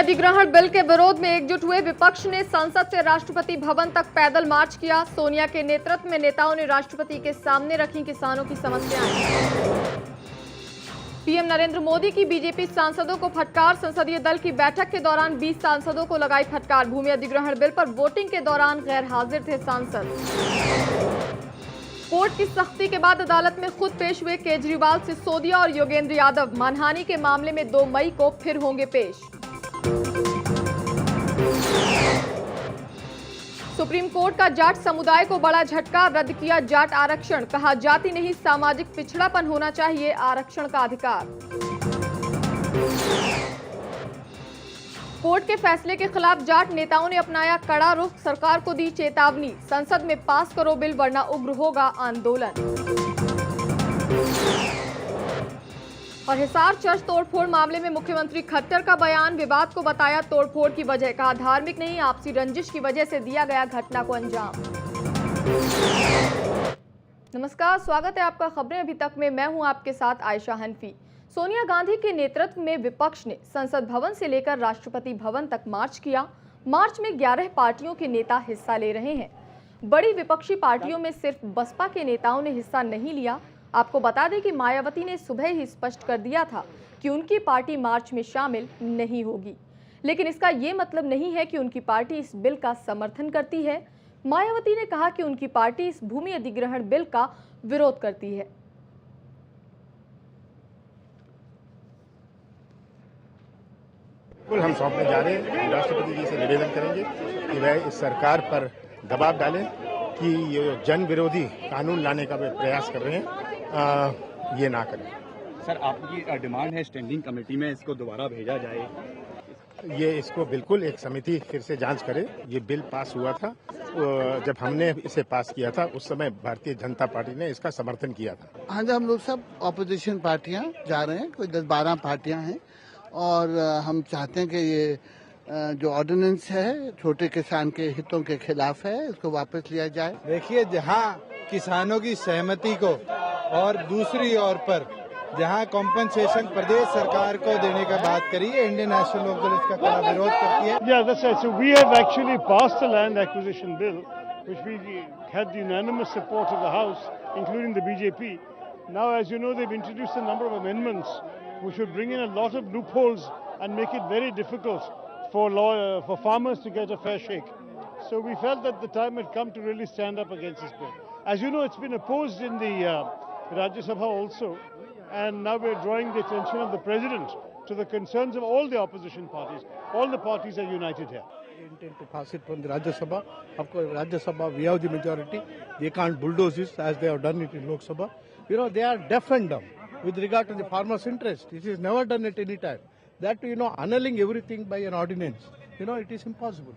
अधिग्रहण बिल के विरोध में एकजुट हुए विपक्ष ने संसद से राष्ट्रपति भवन तक पैदल मार्च किया। सोनिया के नेतृत्व में नेताओं ने राष्ट्रपति के सामने रखी किसानों की समस्याएं। पीएम नरेंद्र मोदी की बीजेपी सांसदों को फटकार। संसदीय दल की बैठक के दौरान 20 सांसदों को लगाई फटकार। भूमि अधिग्रहण बिल पर वोटिंग के दौरान गैर हाजिर थे सांसद। कोर्ट की सख्ती के बाद अदालत में खुद पेश हुए केजरीवाल, सिसोदिया और योगेंद्र यादव। मानहानि के मामले में 2 मई को फिर होंगे पेश। सुप्रीम कोर्ट का जाट समुदाय को बड़ा झटका, रद्द किया जाट आरक्षण। कहा जाति नहीं सामाजिक पिछड़ापन होना चाहिए आरक्षण का अधिकार। कोर्ट के फैसले के खिलाफ जाट नेताओं ने अपनाया कड़ा रुख, सरकार को दी चेतावनी। संसद में पास करो बिल वरना उग्र होगा आंदोलन। और हिसार चर्च तोड़फोड़ मामले में मुख्यमंत्री खट्टर का बयान, विवाद को बताया तोड़फोड़ की वजह। कहा धार्मिक नहीं आपसी रंजिश की वजह से दिया गया घटना को अंजाम। नमस्कार, स्वागत है आपका खबरें अभी तक में। मैं हूं आपके साथ आयशा हनफी। सोनिया गांधी के नेतृत्व में विपक्ष ने संसद भवन से लेकर राष्ट्रपति भवन तक मार्च किया। मार्च में 11 पार्टियों के नेता हिस्सा ले रहे हैं। बड़ी विपक्षी पार्टियों में सिर्फ बसपा के नेताओं ने हिस्सा नहीं लिया। आपको बता दें कि मायावती ने सुबह ही स्पष्ट कर दिया था कि उनकी पार्टी मार्च में शामिल नहीं होगी, लेकिन इसका ये मतलब नहीं है कि उनकी पार्टी इस बिल का समर्थन करती है। मायावती ने कहा कि उनकी पार्टी इस भूमि अधिग्रहण बिल का विरोध करती है। बिल्कुल हम सौंपने जा रहे हैं। राष्ट्रपति जी से निवेदन करेंगे कि वह इस सरकार पर दबाव डालें कि ये जन विरोधी कानून लाने का वे प्रयास कर रहे हैं, ये ना करें। सर, आपकी डिमांड है स्टैंडिंग कमेटी में इसको दोबारा भेजा जाए। ये इसको बिल्कुल एक समिति फिर से जांच करे। ये बिल पास हुआ था, जब हमने इसे पास किया था उस समय भारतीय जनता पार्टी ने इसका समर्थन किया था। हाँ, हम लोग सब ऑपोजिशन पार्टियां जा रहे हैं, कोई 10-12 पार्टियां हैं और हम चाहते हैं कि ये जो ऑर्डिनेंस है छोटे किसान के हितों के खिलाफ है, इसको वापस लिया जाए। देखिए, जहां किसानों की सहमति को और दूसरी ओर पर जहां कॉम्पनसेशन प्रदेश सरकार को देने का बात करी है, इंडियन नेशनल लोकदल इसका कड़ा विरोध करती है। Yeah, that's right. So we have actually passed the land acquisition bill, which we had the unanimous support of the House, including the BJP. Now, as you know, they've introduced a number of amendments which would bring in a lot of loopholes and make it very difficult for farmers to get a fair shake. So we felt that the time had come to really stand up against this bill. As you know, it's been opposed in the Rajya Sabha also, and now we're drawing the attention of the President to the concerns of all the opposition parties. All the parties are united here. They intend to pass it from the Rajya Sabha. Of course, Rajya Sabha, we have the majority. They can't bulldoze it as they have done it in Lok Sabha. You know, they are deaf and dumb with regard to the farmers' interest. This is never done at any time. That, annulling everything by an ordinance, it is impossible.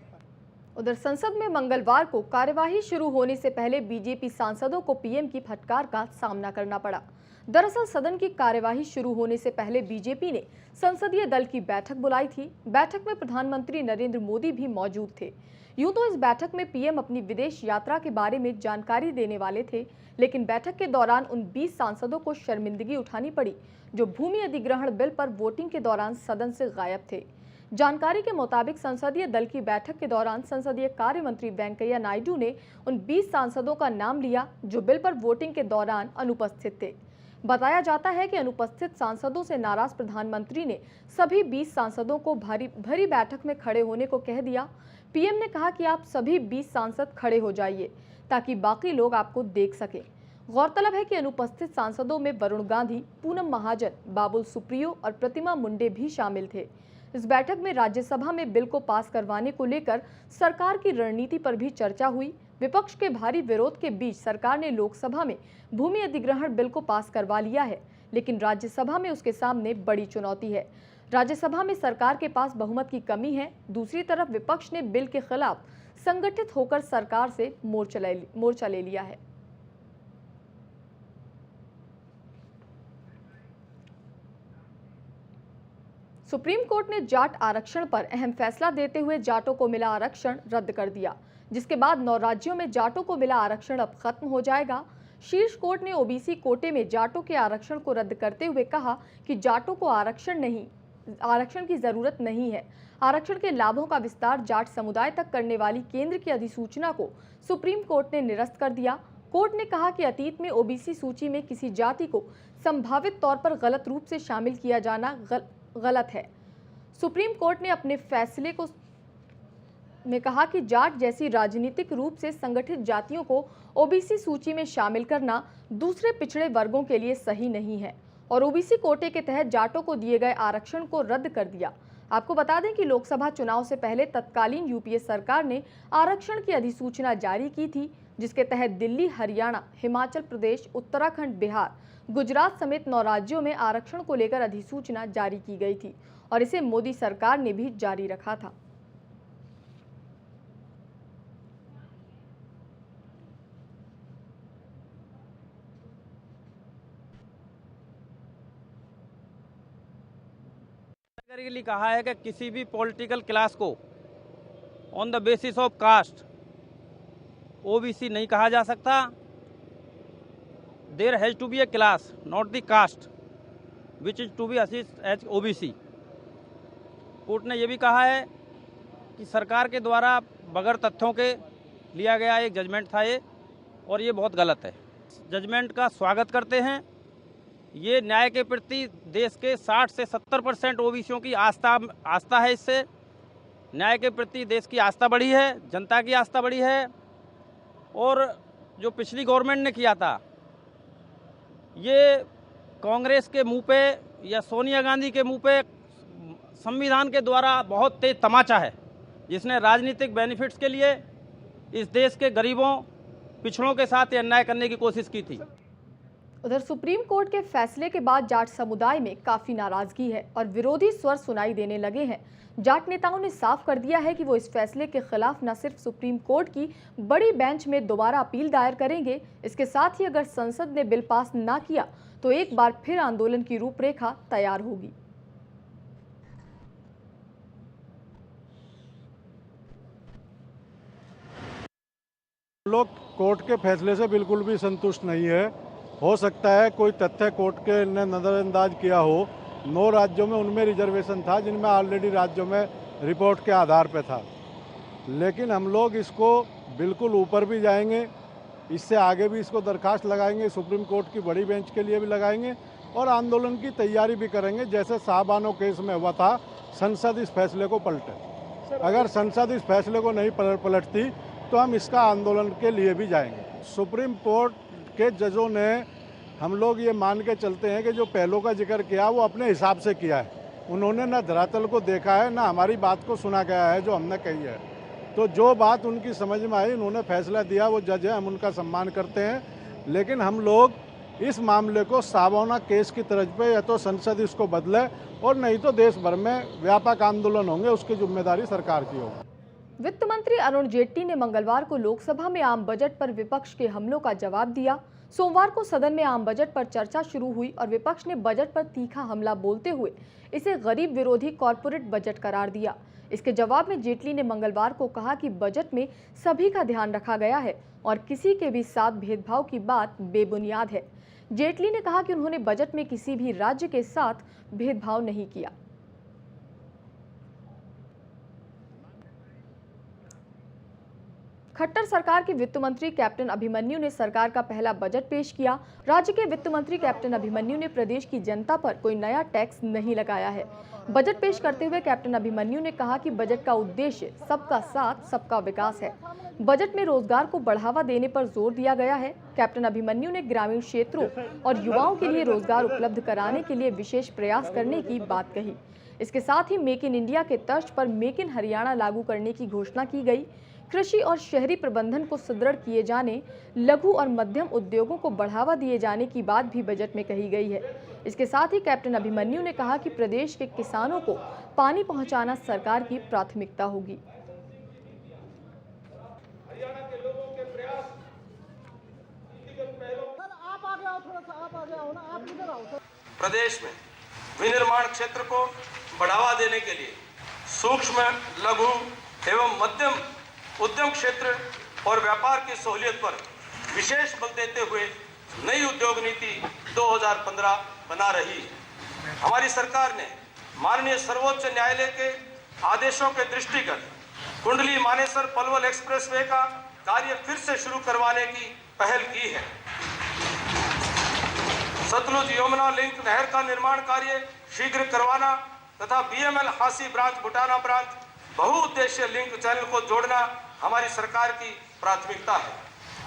उधर संसद में मंगलवार को कार्यवाही शुरू होने से पहले बीजेपी सांसदों को पीएम की फटकार का सामना करना पड़ा। दरअसल सदन की कार्यवाही शुरू होने से पहले बीजेपी ने संसदीय दल की बैठक बुलाई थी। बैठक में प्रधानमंत्री नरेंद्र मोदी भी मौजूद थे। यूं तो इस बैठक में पीएम अपनी विदेश यात्रा के बारे में जानकारी देने वाले थे, लेकिन बैठक के दौरान उन 20 सांसदों को शर्मिंदगी उठानी पड़ी जो भूमि अधिग्रहण बिल पर वोटिंग के दौरान सदन से गायब थे। जानकारी के मुताबिक संसदीय दल की बैठक के दौरान संसदीय कार्य मंत्री वेंकैया नायडू ने उन 20 सांसदों का नाम लिया जो बिल पर वोटिंग के दौरान अनुपस्थित थे। बताया जाता है कि अनुपस्थित सांसदों से नाराज प्रधानमंत्री ने सभी 20 सांसदों को भरी बैठक में खड़े होने को कह दिया। पीएम ने कहा कि आप सभी 20 सांसद खड़े हो जाइए ताकि बाकी लोग आपको देख सकें। गौरतलब है कि अनुपस्थित सांसदों में वरुण गांधी, पूनम महाजन, बाबुल सुप्रियो और प्रतिमा मुंडे भी शामिल थे। इस बैठक में राज्यसभा में बिल को पास करवाने को लेकर सरकार की रणनीति पर भी चर्चा हुई। विपक्ष के भारी विरोध के बीच सरकार ने लोकसभा में भूमि अधिग्रहण बिल को पास करवा लिया है, लेकिन राज्यसभा में उसके सामने बड़ी चुनौती है। राज्यसभा में सरकार के पास बहुमत की कमी है। दूसरी तरफ विपक्ष ने बिल के खिलाफ संगठित होकर सरकार से मोर्चा ले लिया है। सुप्रीम कोर्ट ने जाट आरक्षण पर अहम फैसला देते हुए जाटों को मिला आरक्षण रद्द कर दिया, जिसके बाद 9 राज्यों में जाटों को मिला आरक्षण अब खत्म हो जाएगा। शीर्ष कोर्ट ने ओबीसी कोटे में जाटों के आरक्षण को रद्द करते हुए कहा कि जाटों को आरक्षण नहीं, आरक्षण की जरूरत नहीं है। आरक्षण के लाभों का विस्तार जाट समुदाय तक करने वाली केंद्र की अधिसूचना को सुप्रीम कोर्ट ने निरस्त कर दिया। कोर्ट ने कहा कि अतीत में ओबीसी सूची में किसी जाति को संभावित तौर पर गलत रूप से शामिल किया जाना गलत है। सुप्रीम कोर्ट ने अपने फैसले में कहा कि जाट जैसी राजनीतिक रूप से संगठित जातियों को ओबीसी सूची में शामिल करना दूसरे पिछड़े वर्गों के लिए सही नहीं है और ओबीसी कोटे के तहत जाटों को दिए गए आरक्षण को रद्द कर दिया। आपको बता दें कि लोकसभा चुनाव से पहले तत्कालीन यूपीए सरकार ने आरक्षण की अधिसूचना जारी की थी, जिसके तहत दिल्ली, हरियाणा, हिमाचल प्रदेश, उत्तराखंड, बिहार, गुजरात समेत 9 राज्यों में आरक्षण को लेकर अधिसूचना जारी की गई थी और इसे मोदी सरकार ने भी जारी रखा था। कैटेगरिकली कहा है कि किसी भी पॉलिटिकल क्लास को on the basis of caste OBC नहीं कहा जा सकता। There has to be a class, not the caste, which is to be assist as OBC. Court ने यह भी कहा है कि सरकार के द्वारा बगैर तथ्यों के लिया गया एक जजमेंट था ये, और ये बहुत गलत है। जजमेंट का स्वागत करते हैं। ये न्याय के प्रति देश के 60 से 70% ओबीसियों की आस्था है। इससे न्याय के प्रति देश की आस्था बढ़ी है, जनता की आस्था बढ़ी है। और जो पिछली गवर्नमेंट ने किया था, ये कांग्रेस के मुंह पे या सोनिया गांधी के मुंह पे संविधान के द्वारा बहुत तेज तमाचा है, जिसने राजनीतिक बेनिफिट्स के लिए इस देश के गरीबों, पिछड़ों के साथ ये अन्याय करने की कोशिश की थी। उधर सुप्रीम कोर्ट के फैसले के बाद जाट समुदाय में काफी नाराजगी है और विरोधी स्वर सुनाई देने लगे हैं। जाट नेताओं ने साफ कर दिया है कि वो इस फैसले के खिलाफ न सिर्फ सुप्रीम कोर्ट की बड़ी बेंच में दोबारा अपील दायर करेंगे, इसके साथ ही अगर संसद ने बिल पास ना किया तो एक बार फिर आंदोलन की रूपरेखा तैयार होगी। लोग कोर्ट के फैसले से बिल्कुल भी संतुष्ट नहीं है। हो सकता है कोई तथ्य कोर्ट के ने नज़रअंदाज किया हो। 9 राज्यों में उनमें रिजर्वेशन था, जिनमें ऑलरेडी राज्यों में रिपोर्ट के आधार पे था। लेकिन हम लोग इसको बिल्कुल ऊपर भी जाएंगे, इससे आगे भी इसको दरखास्त लगाएंगे, सुप्रीम कोर्ट की बड़ी बेंच के लिए भी लगाएंगे और आंदोलन की तैयारी भी करेंगे। जैसे शाहबानो केस में हुआ था, संसद इस फैसले को पलटे। अगर संसद इस फैसले को नहीं पलटती तो हम इसका आंदोलन के लिए भी जाएंगे। सुप्रीम कोर्ट के जजों ने, हम लोग ये मान के चलते हैं कि जो पहलों का जिक्र किया वो अपने हिसाब से किया है। उन्होंने ना धरातल को देखा है, ना हमारी बात को सुना गया है जो हमने कही है। तो जो बात उनकी समझ में आई, उन्होंने फैसला दिया, वो जज है, हम उनका सम्मान करते हैं। लेकिन हम लोग इस मामले को शाहबानो केस की तर्ज पे या तो संसद इसको बदले और नहीं तो देश भर में व्यापक आंदोलन होंगे, उसकी जिम्मेदारी सरकार की होगी। वित्त मंत्री अरुण जेटली ने मंगलवार को लोकसभा में आम बजट पर विपक्ष के हमलों का जवाब दिया। सोमवार को सदन में आम बजट पर चर्चा शुरू हुई और विपक्ष ने बजट पर तीखा हमला बोलते हुए इसे गरीब विरोधी कॉरपोरेट बजट करार दिया। इसके जवाब में जेटली ने मंगलवार को कहा कि बजट में सभी का ध्यान रखा गया है और किसी के भी साथ भेदभाव की बात बेबुनियाद है। जेटली ने कहा कि उन्होंने बजट में किसी भी राज्य के साथ भेदभाव नहीं किया। खट्टर सरकार के वित्त मंत्री कैप्टन अभिमन्यु ने सरकार का पहला बजट पेश किया। राज्य के वित्त मंत्री कैप्टन अभिमन्यु ने प्रदेश की जनता पर कोई नया टैक्स नहीं लगाया है। बजट पेश करते हुए कैप्टन अभिमन्यु ने कहा कि बजट का उद्देश्य सबका साथ, सबका विकास है। बजट में रोजगार को बढ़ावा देने पर जोर दिया गया है। कैप्टन अभिमन्यु ने ग्रामीण क्षेत्रों और युवाओं के लिए रोजगार उपलब्ध कराने के लिए विशेष प्रयास करने की बात कही। इसके साथ ही मेक इन इंडिया के तर्ज पर मेक इन हरियाणा लागू करने की घोषणा की गई। कृषि और शहरी प्रबंधन को सुदृढ़ किए जाने, लघु और मध्यम उद्योगों को बढ़ावा दिए जाने की बात भी बजट में कही गई है। इसके साथ ही कैप्टन अभिमन्यु ने कहा कि प्रदेश के किसानों को पानी पहुंचाना सरकार की प्राथमिकता होगी। प्रदेश में विनिर्माण क्षेत्र को बढ़ावा देने के लिए सूक्ष्म, लघु एवं मध्यम उद्यम क्षेत्र और व्यापार की सहूलियत पर विशेष बल देते हुए नई उद्योग नीति 2015 बना रही है। हमारी सरकार ने माननीय सर्वोच्च न्यायालय के आदेशों के दृष्टिगत कुंडली मानेसर पलवल एक्सप्रेसवे का कार्य फिर से शुरू करवाने की पहल की है। सतलुज यमुना लिंक नहर का निर्माण कार्य शीघ्र करवाना तथा BML Hansi branch Butana branch बहुउद्देशीय लिंक चैनल को जोड़ना हमारी सरकार की प्राथमिकता है।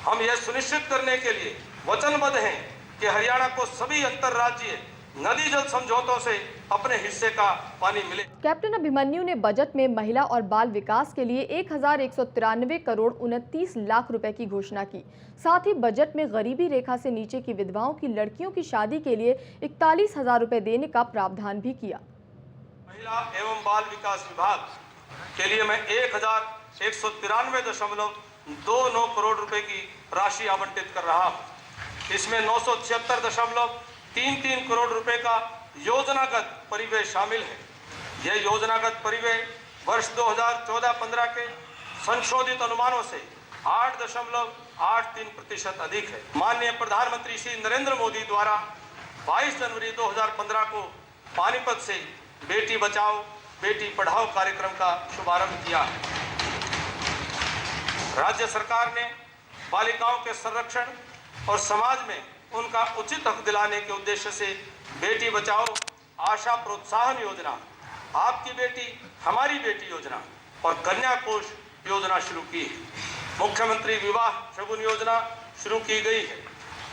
हम यह सुनिश्चित करने के लिए वचनबद्ध हैं कि हरियाणा को सभी अंतरराज्यीय नदी जल समझौतों से अपने हिस्से का पानी मिले। कैप्टन अभिमन्यु ने बजट में महिला और बाल विकास के लिए 1193 करोड़ 29 लाख रुपए की घोषणा की। साथ ही बजट में गरीबी रेखा से नीचे की विधवाओं की लड़कियों की शादी के लिए 41,000 रुपए देने का प्रावधान भी किया। महिला एवं बाल विकास विभाग के लिए मैं 1193.29 करोड़ रुपए की राशि आवंटित कर रहा हूँ। इसमें 976.33 करोड़ रुपए का योजनागत परिव्यय शामिल है। यह योजनागत परिव्यय वर्ष 2014-15 के संशोधित अनुमानों से 8.83% अधिक है। माननीय प्रधानमंत्री श्री नरेंद्र मोदी द्वारा 22 जनवरी 2015 को पानीपत से बेटी बचाओ बेटी पढ़ाओ कार्यक्रम का शुभारंभ किया है। राज्य सरकार ने बालिकाओं के संरक्षण और समाज में उनका उचित हक दिलाने के उद्देश्य से बेटी बचाओ आशा प्रोत्साहन योजना, आपकी बेटी हमारी बेटी योजना और कन्या कोष योजना शुरू की है। मुख्यमंत्री विवाह शगुन योजना शुरू की गई है,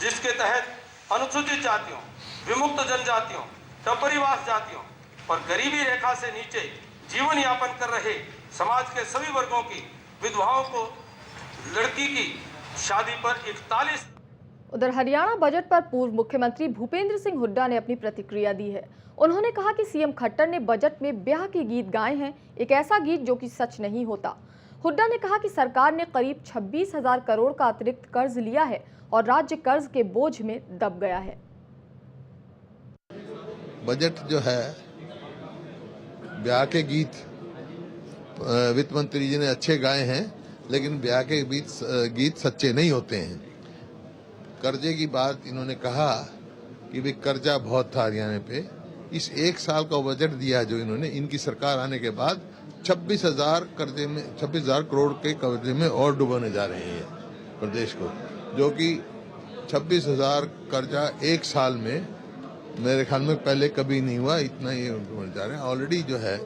जिसके तहत अनुसूचित जातियों, विमुक्त जनजातियों, अपरिवास जातियों और गरीबी रेखा से नीचे जीवन यापन कर रहे समाज के सभी वर्गों की विधवाओं को लड़की की शादी पर 41। उधर हरियाणा बजट पर पूर्व मुख्यमंत्री भूपेंद्र सिंह हुड्डा ने अपनी प्रतिक्रिया दी है। उन्होंने कहा कि सीएम खट्टर ने बजट में ब्याह के गीत गाए हैं, एक ऐसा गीत जो कि सच नहीं होता। हुड्डा ने कहा कि सरकार ने करीब 26,000 करोड़ का अतिरिक्त कर्ज लिया है और राज्य कर्ज के बोझ में दब गया है। बजट जो है, ब्याह के गीत वित्त मंत्री जी ने अच्छे गाए हैं, लेकिन ब्याह के गीत सच्चे नहीं होते हैं। कर्जे की बात इन्होंने कहा कि भाई कर्जा बहुत था हरियाणा पे। इस एक साल का बजट दिया जो इन्होंने, इनकी सरकार आने के बाद 26,000 करोड़ के कर्जे में और डुबाने जा रहे हैं प्रदेश को, जो कि 26,000 कर्जा एक साल में मेरे ख्याल में पहले कभी नहीं हुआ, इतना ये डुबाने जा रहे हैं। ऑलरेडी जो है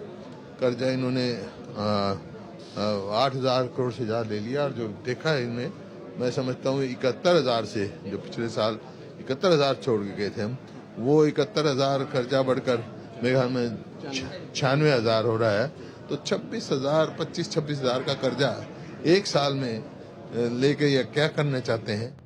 कर्जा इन्होंने 8,000 करोड़ से ज्यादा ले लिया, और जो देखा है इन्होंने, मैं समझता हूँ 71,000 से, जो पिछले साल 71,000 छोड़ के गए थे हम, वो 71,000 कर्जा बढ़कर मेरे ख्याल में 96,000 हो रहा है। तो 25,000 का कर्जा एक साल में लेके ये क्या करना चाहते हैं।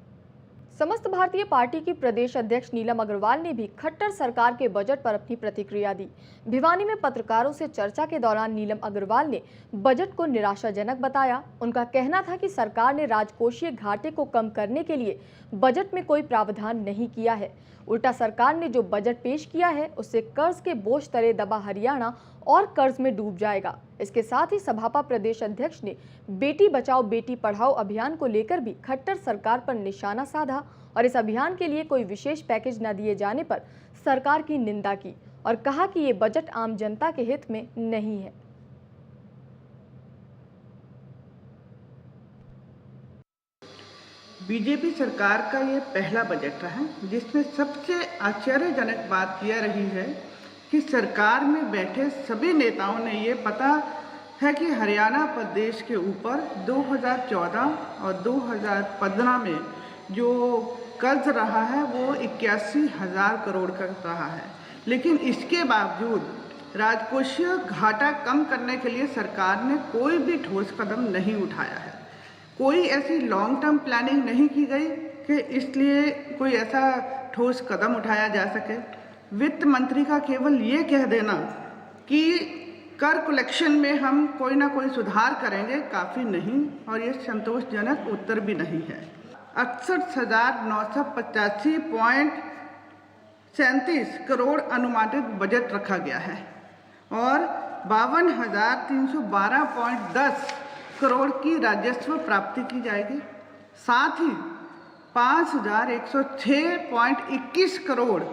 समस्त भारतीय पार्टी की प्रदेश अध्यक्ष नीलम अग्रवाल ने भी खट्टर सरकार के बजट पर अपनी प्रतिक्रिया दी। भिवानी में पत्रकारों से चर्चा के दौरान नीलम अग्रवाल ने बजट को निराशाजनक बताया। उनका कहना था कि सरकार ने राजकोषीय घाटे को कम करने के लिए बजट में कोई प्रावधान नहीं किया है। उल्टा सरकार ने जो बजट पेश किया है उससे कर्ज के बोझ तले दबा हरियाणा और कर्ज में डूब जाएगा। इसके साथ ही सभापा प्रदेश अध्यक्ष ने बेटी बचाओ बेटी पढ़ाओ अभियान को लेकर भी खट्टर सरकार पर निशाना साधा और इस अभियान के लिए कोई विशेष पैकेज न दिए जाने पर सरकार की निंदा की और कहा कि ये बजट आम जनता के हित में नहीं है। बीजेपी सरकार का ये पहला बजट रहा है जिसमें सबसे आश्चर्यजनक बात यह रही है कि सरकार में बैठे सभी नेताओं ने ये पता है कि हरियाणा प्रदेश के ऊपर 2014 और 2015 में जो कर्ज रहा है वो 81,000 करोड़ का रहा है, लेकिन इसके बावजूद राजकोषीय घाटा कम करने के लिए सरकार ने कोई भी ठोस कदम नहीं उठाया है। कोई ऐसी लॉन्ग टर्म प्लानिंग नहीं की गई कि इसलिए कोई ऐसा ठोस कदम उठाया जा सके। वित्त मंत्री का केवल ये कह देना कि कर कलेक्शन में हम कोई ना कोई सुधार करेंगे काफ़ी नहीं, और ये संतोषजनक उत्तर भी नहीं है। 68,985.37 करोड़ अनुमानित बजट रखा गया है और 52,312.10 करोड़ की राजस्व प्राप्ति की जाएगी। साथ ही 5,106.21 करोड़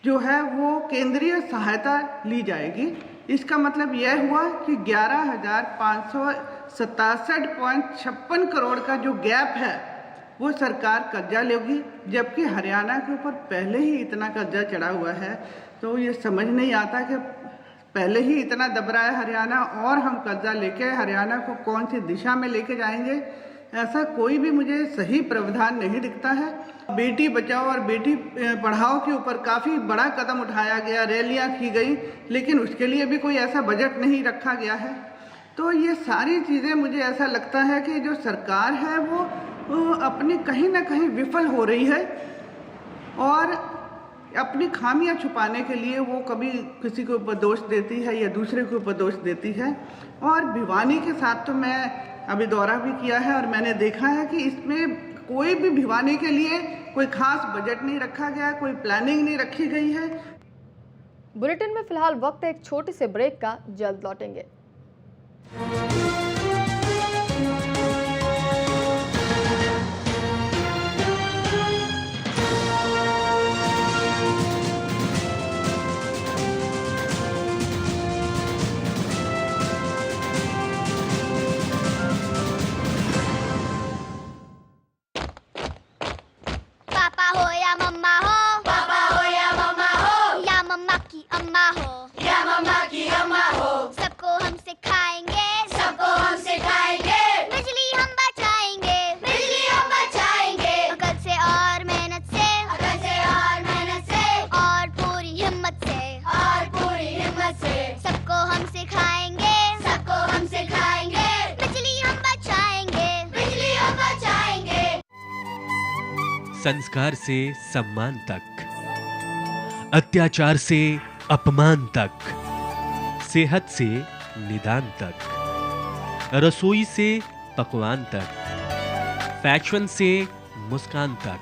जो है वो केंद्रीय सहायता ली जाएगी। इसका मतलब यह हुआ कि 11,567.56 करोड़ का जो गैप है वो सरकार कर्जा लेगी, जबकि हरियाणा के ऊपर पहले ही इतना कर्जा चढ़ा हुआ है। तो ये समझ नहीं आता कि पहले ही इतना दब रहा है हरियाणा और हम कर्जा लेके हरियाणा को कौन सी दिशा में लेके जाएंगे। ऐसा कोई भी मुझे सही प्रावधान नहीं दिखता है। बेटी बचाओ और बेटी पढ़ाओ के ऊपर काफ़ी बड़ा कदम उठाया गया, रैलियां की गई, लेकिन उसके लिए भी कोई ऐसा बजट नहीं रखा गया है। तो ये सारी चीज़ें मुझे ऐसा लगता है कि जो सरकार है वो अपनी कहीं ना कहीं विफल हो रही है और अपनी खामियां छुपाने के लिए वो कभी किसी के ऊपर दोष देती है या दूसरे के ऊपर दोष देती है। और भिवानी के साथ तो मैं अभी दौरा भी किया है और मैंने देखा है कि इसमें कोई भी भिवानी के लिए कोई खास बजट नहीं रखा गया, कोई प्लानिंग नहीं रखी गई है। बुलेटिन में फिलहाल वक्त है एक छोटे से ब्रेक का, जल्द लौटेंगे। संस्कार से सम्मान तक, अत्याचार से अपमान तक, सेहत से निदान तक, रसोई से पकवान तक, फैशन से मुस्कान तक,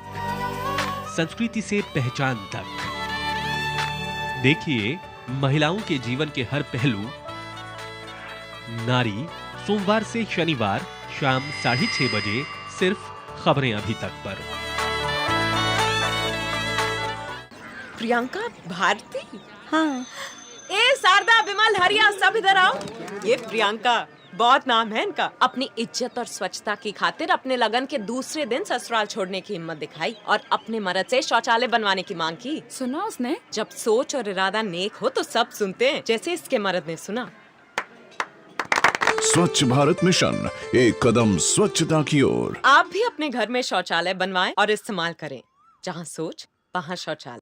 संस्कृति से पहचान तक। देखिए महिलाओं के जीवन के हर पहलू। नारी, सोमवार से शनिवार शाम 6:30 बजे सिर्फ खबरें अभी तक पर। प्रियंका भारती? हाँ। ए शारदा, विमल, हरिया, सब इधर आओ। ये प्रियंका, बहुत नाम है इनका। अपनी इज्जत और स्वच्छता की खातिर अपने लगन के दूसरे दिन ससुराल छोड़ने की हिम्मत दिखाई और अपने मर्द से शौचालय बनवाने की मांग की। सुना उसने? जब सोच और इरादा नेक हो तो सब सुनते हैं, जैसे इसके मर्द ने सुना। स्वच्छ भारत मिशन, एक कदम स्वच्छता की ओर। आप भी अपने घर में शौचालय बनवाएं और इस्तेमाल करें। जहाँ सोच वहाँ शौचालय।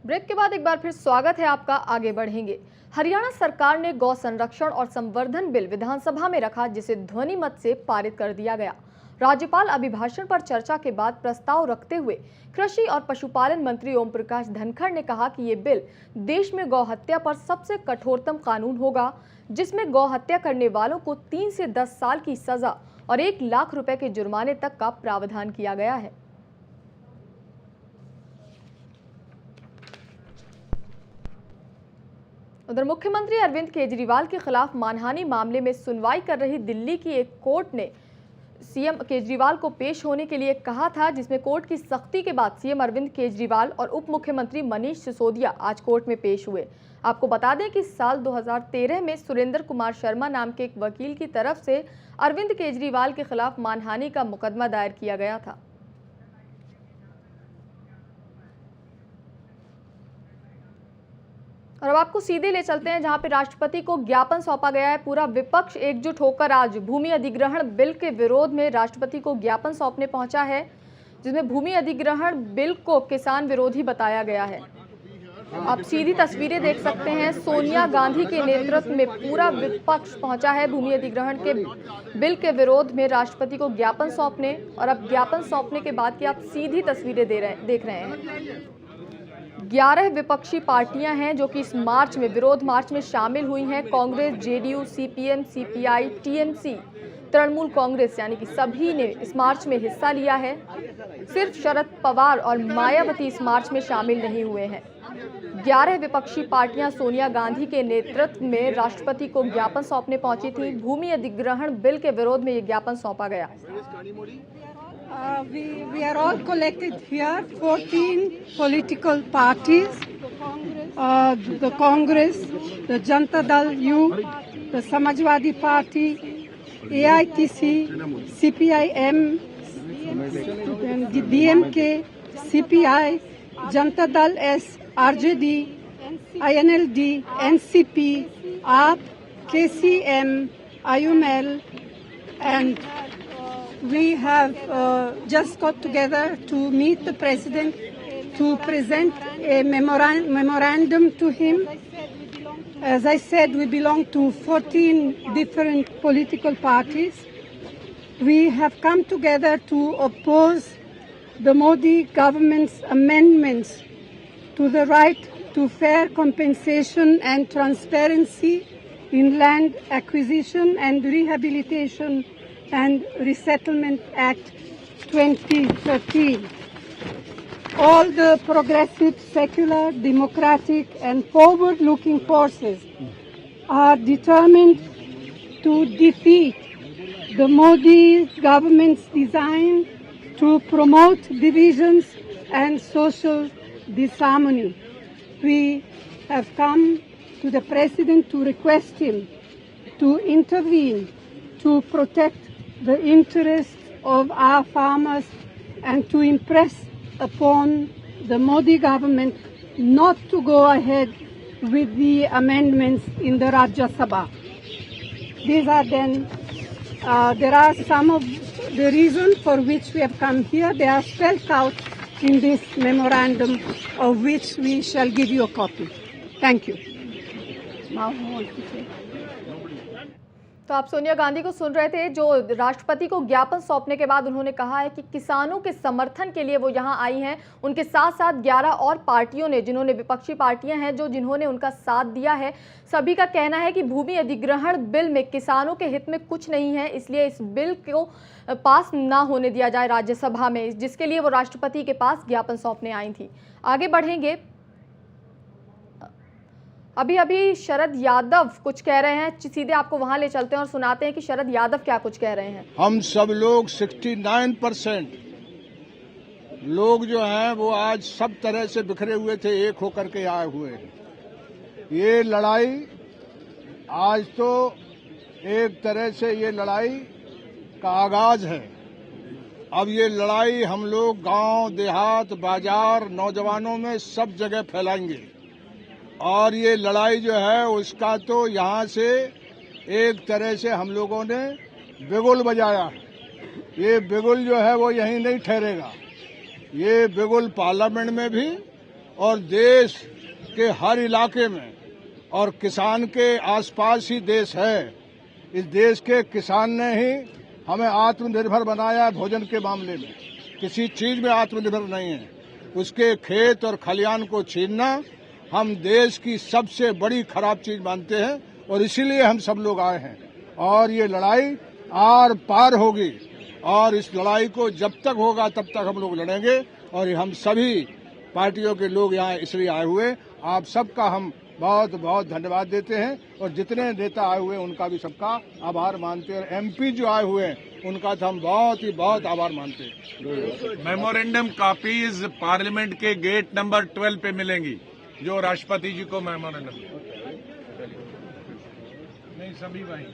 ब्रेक के बाद एक बार फिर स्वागत है आपका। आगे बढ़ेंगे। हरियाणा सरकार ने गौ संरक्षण और संवर्धन बिल विधानसभा में रखा, जिसे ध्वनि मत से पारित कर दिया गया। राज्यपाल अभिभाषण पर चर्चा के बाद प्रस्ताव रखते हुए कृषि और पशुपालन मंत्री ओम प्रकाश धनखड़ ने कहा कि ये बिल देश में गौ हत्या पर सबसे कठोरतम कानून होगा, जिसमें गौ हत्या करने वालों को 3 से 10 साल की सजा और 1 लाख रुपए के जुर्माने तक का प्रावधान किया गया है। उधर मुख्यमंत्री अरविंद केजरीवाल के खिलाफ मानहानि मामले में सुनवाई कर रही दिल्ली की एक कोर्ट ने सीएम केजरीवाल को पेश होने के लिए कहा था, जिसमें कोर्ट की सख्ती के बाद सीएम अरविंद केजरीवाल और उप मुख्यमंत्री मनीष सिसोदिया आज कोर्ट में पेश हुए। आपको बता दें कि साल 2013 में सुरेंद्र कुमार शर्मा नाम के एक वकील की तरफ से अरविंद केजरीवाल के खिलाफ मानहानि का मुकदमा दायर किया गया था। और अब आपको सीधे ले चलते हैं जहां पे राष्ट्रपति को ज्ञापन सौंपा गया है। पूरा विपक्ष एकजुट होकर आज भूमि अधिग्रहण बिल के विरोध में राष्ट्रपति को ज्ञापन सौंपने पहुंचा है, जिसमें भूमि अधिग्रहण बिल को किसान विरोधी बताया गया है। आप सीधी तस्वीरें देख सकते हैं। सोनिया गांधी के नेतृत्व में पूरा विपक्ष पहुंचा है भूमि अधिग्रहण के बिल के विरोध में राष्ट्रपति को ज्ञापन सौंपने। और अब ज्ञापन सौंपने के बाद की आप सीधी तस्वीरें देख रहे हैं। 11 विपक्षी पार्टियां हैं जो कि इस मार्च में, विरोध मार्च में शामिल हुई हैं। Congress, JDU, CPM, CPI, TMC, Trinamool Congress यानी कि सभी ने इस मार्च में हिस्सा लिया है। सिर्फ शरद पवार और मायावती इस मार्च में शामिल नहीं हुए हैं। 11 विपक्षी पार्टियां सोनिया गांधी के नेतृत्व में राष्ट्रपति को ज्ञापन सौंपने पहुंची थी। भूमि अधिग्रहण बिल के विरोध में ये ज्ञापन सौंपा गया। We are all collected here, 14 political parties, the Congress, the Janata Dal U, the Samajwadi Party, AITC, CPIM, the DMK, CPI, Janata Dal S, RJD, INLD, NCP, AAP, KCM, IUML, and we have just got together to meet the President to present a memorandum to him. As I said, we belong to 14 different political parties. We have come together to oppose the Modi government's amendments to the right to fair compensation and transparency in land acquisition and rehabilitation and Resettlement Act 2013. All the progressive, secular, democratic and forward-looking forces are determined to defeat the Modi government's design to promote divisions and social disharmony. We have come to the President to request him to intervene to protect the interests of our farmers and to impress upon the Modi government not to go ahead with the amendments in the Rajya Sabha. These are then, there are some of the reasons for which we have come here. They are spelled out in this memorandum, of which we shall give you a copy. Thank you. Now who wants to say? तो आप सोनिया गांधी को सुन रहे थे, जो राष्ट्रपति को ज्ञापन सौंपने के बाद उन्होंने कहा है कि किसानों के समर्थन के लिए वो यहां आई हैं। उनके साथ साथ 11 और पार्टियों ने, जिन्होंने विपक्षी पार्टियां हैं जिन्होंने उनका साथ दिया है, सभी का कहना है कि भूमि अधिग्रहण बिल में किसानों के हित में कुछ नहीं है, इसलिए इस बिल को पास ना होने दिया जाए राज्यसभा में, जिसके लिए वो राष्ट्रपति के पास ज्ञापन सौंपने आई थी। आगे बढ़ेंगे। अभी शरद यादव कुछ कह रहे हैं, सीधे आपको वहां ले चलते हैं और सुनाते हैं कि शरद यादव क्या कुछ कह रहे हैं। हम सब लोग 69% लोग जो हैं वो आज सब तरह से बिखरे हुए थे, एक होकर के आए हुए हैं। ये लड़ाई आज तो एक तरह से ये लड़ाई का आगाज है। अब ये लड़ाई हम लोग गांव, देहात, बाजार, नौजवानों में सब जगह फैलाएंगे और ये लड़ाई जो है उसका तो यहाँ से एक तरह से हम लोगों ने बिगुल बजाया है। ये बिगुल जो है वो यहीं नहीं ठहरेगा, ये बिगुल पार्लियामेंट में भी और देश के हर इलाके में, और किसान के आसपास ही देश है। इस देश के किसान ने ही हमें आत्मनिर्भर बनाया भोजन के मामले में, किसी चीज में आत्मनिर्भर नहीं है। उसके खेत और खलियान को छीनना हम देश की सबसे बड़ी खराब चीज मानते हैं और इसीलिए हम सब लोग आए हैं। और ये लड़ाई आर पार होगी और इस लड़ाई को जब तक होगा तब तक हम लोग लड़ेंगे और हम सभी पार्टियों के लोग यहाँ इसलिए आए हुए। आप सबका हम बहुत बहुत धन्यवाद देते हैं और जितने नेता आए हुए उनका भी सबका आभार मानते हैं और एमपी जो आए हुए हैं उनका तो हम बहुत आभार मानते हैं। मेमोरेंडम कॉपीज पार्लियामेंट के गेट नंबर 12 पे मिलेंगी, जो राष्ट्रपति जी को मेमोरेंडम नहीं सभी भाई।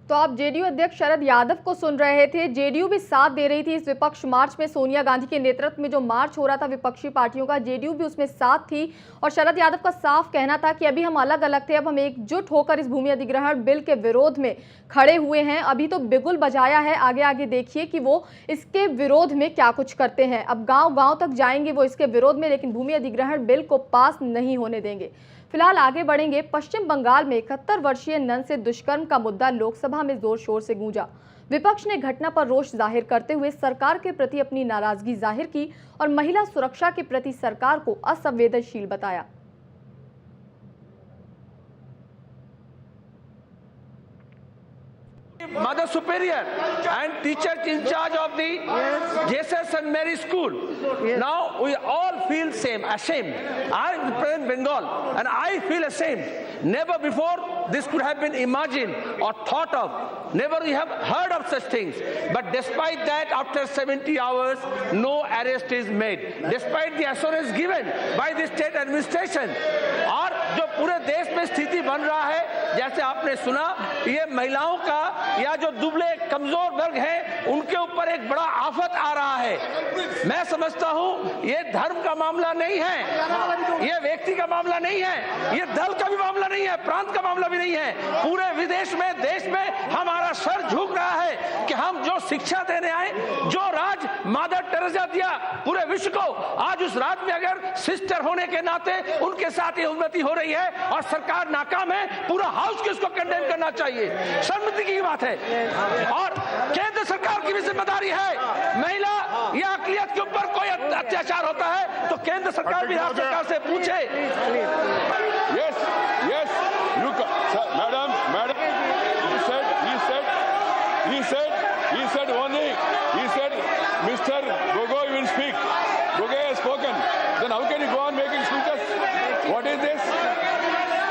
तो आप जेडीयू अध्यक्ष शरद यादव को सुन रहे थे। जेडीयू भी साथ दे रही थी इस विपक्ष मार्च में। सोनिया गांधी के नेतृत्व में जो मार्च हो रहा था विपक्षी पार्टियों का, जेडीयू भी उसमें साथ थी और शरद यादव का साफ कहना था कि अभी हम अलग अलग थे, अब हम एकजुट होकर इस भूमि अधिग्रहण बिल के विरोध में खड़े हुए हैं। अभी तो बिगुल बजाया है, आगे आगे देखिए कि वो इसके विरोध में क्या कुछ करते हैं। अब गाँव गाँव तक जाएंगे वो इसके विरोध में, लेकिन भूमि अधिग्रहण बिल को पास नहीं होने देंगे। फिलहाल आगे बढ़ेंगे। पश्चिम बंगाल में 71 वर्षीय नन से दुष्कर्म का मुद्दा लोकसभा में जोर शोर से गूंजा। विपक्ष ने घटना पर रोष जाहिर करते हुए सरकार के प्रति अपनी नाराजगी जाहिर की और महिला सुरक्षा के प्रति सरकार को असंवेदनशील बताया। Mother Superior and teachers in charge of the JSS St. Mary School. Now we all feel ashamed. I represent Bengal and I feel ashamed. Never before this could have been imagined or thought of. Never we have heard of such things. But despite that, after 70 hours, no arrest is made. Despite the assurance given by the state administration. और जो पूरे देश में स्थिति बन रहा है, जैसे आपने सुना, ये महिलाओं का या जो दुबले कमजोर वर्ग है उनके ऊपर एक बड़ा आफत आ रहा है। मैं समझता हूं ये धर्म का मामला नहीं है, ये व्यक्ति का मामला नहीं है, ये दल का भी मामला नहीं है, प्रांत का मामला भी नहीं है। पूरे विदेश में देश में हमारा सर झुक रहा है कि हम जो शिक्षा देने आए, जो राज मदर टेरेसा दिया पूरे विश्व को, आज उस राज में अगर सिस्टर होने के नाते उनके साथ ये उन्नति हो रही है और सरकार नाकाम है, पूरा हाउस को इसको कंडेम करना चाहिए। शर्मिंदगी की बात है। और केंद्र सरकार की भी जिम्मेदारी है। महिला या अक़लियत के ऊपर कोई अत्याचार होता है तो केंद्र सरकार भी राज्य सरकार से पूछे। Yes, yes, look, madam, he said only, he said, Mr. Gogoi will speak. Gogoi has spoken. Then how can you go on making speeches? What is this?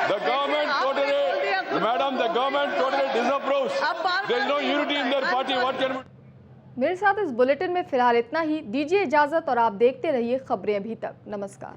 The government totally disapproves. There is no unity in their party. What can we? मेरे साथ इस bulletin में फिलहाल इतना ही। दीजिए इजाजत और आप देखते रहिए खबरें अभी तक। नमस्कार।